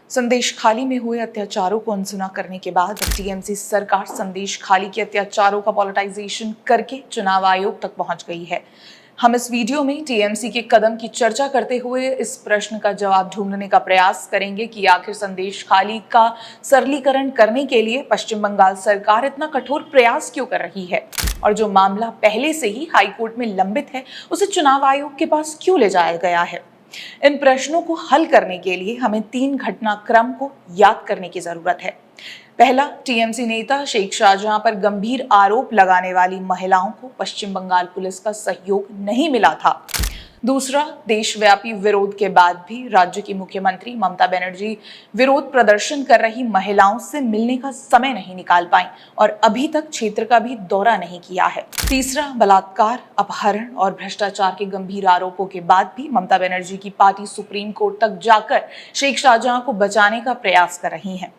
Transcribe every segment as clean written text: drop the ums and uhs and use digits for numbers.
संदेश खाली में हुए अत्याचारों को अनसुना करने के बाद टीएमसी सरकार संदेश खाली के अत्याचारों का पॉलिटाइजेशन करके चुनाव आयोग तक पहुंच गई है। हम इस वीडियो में टीएमसी के कदम की चर्चा करते हुए इस प्रश्न का जवाब ढूंढने का प्रयास करेंगे कि आखिर संदेश खाली का सरलीकरण करने के लिए पश्चिम बंगाल सरकार इतना कठोर प्रयास क्यों कर रही है और जो मामला पहले से ही हाईकोर्ट में लंबित है उसे चुनाव आयोग के पास क्यों ले जाया गया है। इन प्रश्नों को हल करने के लिए हमें 3 घटनाक्रम को याद करने की जरूरत है। पहला, टीएमसी नेता शेख शाहजहां पर गंभीर आरोप लगाने वाली महिलाओं को पश्चिम बंगाल पुलिस का सहयोग नहीं मिला था। दूसरा, देशव्यापी विरोध के बाद भी राज्य की मुख्यमंत्री ममता बनर्जी विरोध प्रदर्शन कर रही महिलाओं से मिलने का समय नहीं निकाल पाई और अभी तक क्षेत्र का भी दौरा नहीं किया है। तीसरा, बलात्कार, अपहरण और भ्रष्टाचार के गंभीर आरोपों के बाद भी ममता बनर्जी की पार्टी सुप्रीम कोर्ट तक जाकर शेख शाहजहां को बचाने का प्रयास कर रही है।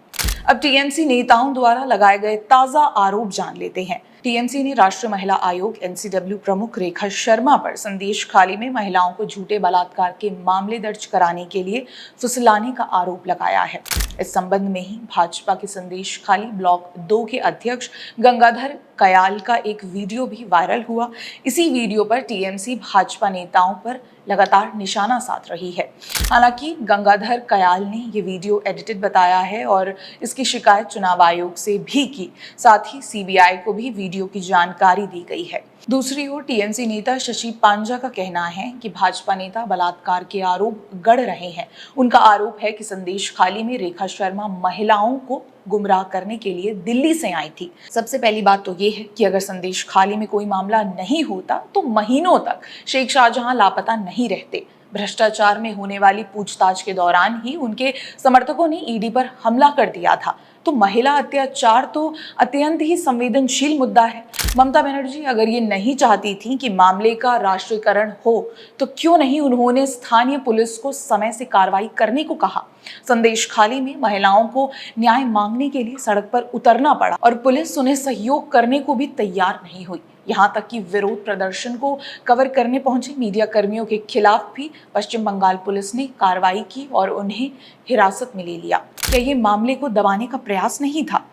अब टीएमसी नेताओं द्वारा लगाए गए ताजा आरोप जान लेते हैं। टीएमसी ने राष्ट्रीय महिला आयोग एनसीडब्ल्यू प्रमुख रेखा शर्मा पर संदेश खाली में महिलाओं को झूठे बलात्कार के मामले दर्ज कराने के लिए फुसलाने का आरोप लगाया है। इस संबंध में ही भाजपा के संदेश खाली ब्लॉक 2 के अध्यक्ष गंगाधर कयाल का एक वीडियो भी वायरल हुआ। इसी वीडियो पर टीएमसी भाजपा नेताओं पर लगातार निशाना साध रही है। हालांकि गंगाधर कयाल ने ये वीडियो एडिटेड बताया है और इसकी शिकायत चुनाव आयोग से भी की। साथ ही सीबीआई को भी वीडियो की जानकारी दी गई है। दूसरी ओर टीएमसी नेता शशि पांजा का कहना है कि भाजपा नेता बलात्कार के आरोप गढ़ रहे हैं। उनका आरोप है कि संदेश खाली में रेखा शर्मा महिलाओं को गुमराह करने के लिए दिल्ली से आई थी। सबसे पहली बात तो ये है कि अगर संदेश खाली में कोई मामला नहीं होता तो महीनों तक शेख शाहजहां लापता नहीं रहते। भ्रष्टाचार में होने वाली पूछताछ के दौरान ही उनके समर्थकों ने ईडी पर हमला कर दिया था। तो महिला अत्याचार तो अत्यंत ही संवेदनशील मुद्दा है। ममता बनर्जी अगर ये नहीं चाहती थी कि मामले का राष्ट्रीयकरण हो तो क्यों नहीं उन्होंने स्थानीय पुलिस को समय से कार्रवाई करने को कहा। संदेश खाली में महिलाओं को न्याय मांगने के लिए सड़क पर उतरना पड़ा और पुलिस उन्हें सहयोग करने को भी तैयार नहीं हुई। यहाँ तक कि विरोध प्रदर्शन को कवर करने पहुंचे मीडिया कर्मियों के खिलाफ भी पश्चिम बंगाल पुलिस ने कार्रवाई की और उन्हें हिरासत में ले लिया। क्या ये मामले को दबाने का प्रयास नहीं था?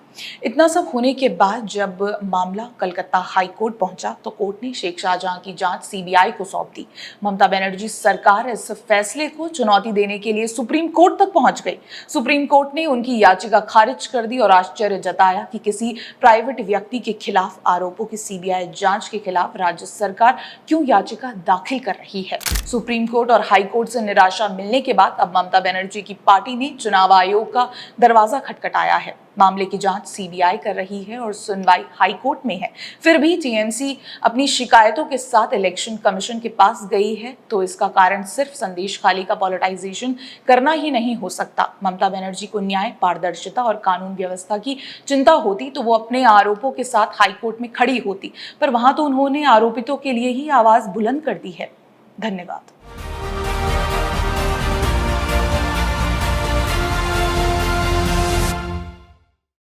इतना सब होने के बाद जब मामला कलकत्ता हाई कोर्ट पहुंचा तो कोर्ट ने शेख शाहजहां की जांच सीबीआई को सौंप दी। ममता बनर्जी सरकार इस फैसले को चुनौती देने के लिए सुप्रीम कोर्ट तक पहुंच गई। सुप्रीम कोर्ट ने उनकी याचिका खारिज कर दी और आश्चर्य जताया कि किसी प्राइवेट व्यक्ति के खिलाफ आरोपों की सीबीआई जांच के खिलाफ राज्य सरकार क्यों याचिका दाखिल कर रही है। सुप्रीम कोर्ट और हाई कोर्ट से निराशा मिलने के बाद अब ममता बनर्जी की पार्टी ने चुनाव आयोग का दरवाजा खटखटाया है। मामले की जांच सीबीआई कर रही है और सुनवाई हाई कोर्ट में है। फिर भी टीएमसी अपनी शिकायतों के साथ इलेक्शन कमीशन के पास गई है तो इसका कारण सिर्फ संदेश खाली का पॉलिटाइजेशन करना ही नहीं हो सकता। ममता बनर्जी को न्याय, पारदर्शिता और कानून व्यवस्था की चिंता होती तो वो अपने आरोपों के साथ हाई कोर्ट में खड़ी होती, पर वहां तो उन्होंने आरोपितों के लिए ही आवाज बुलंद कर दी है। धन्यवाद।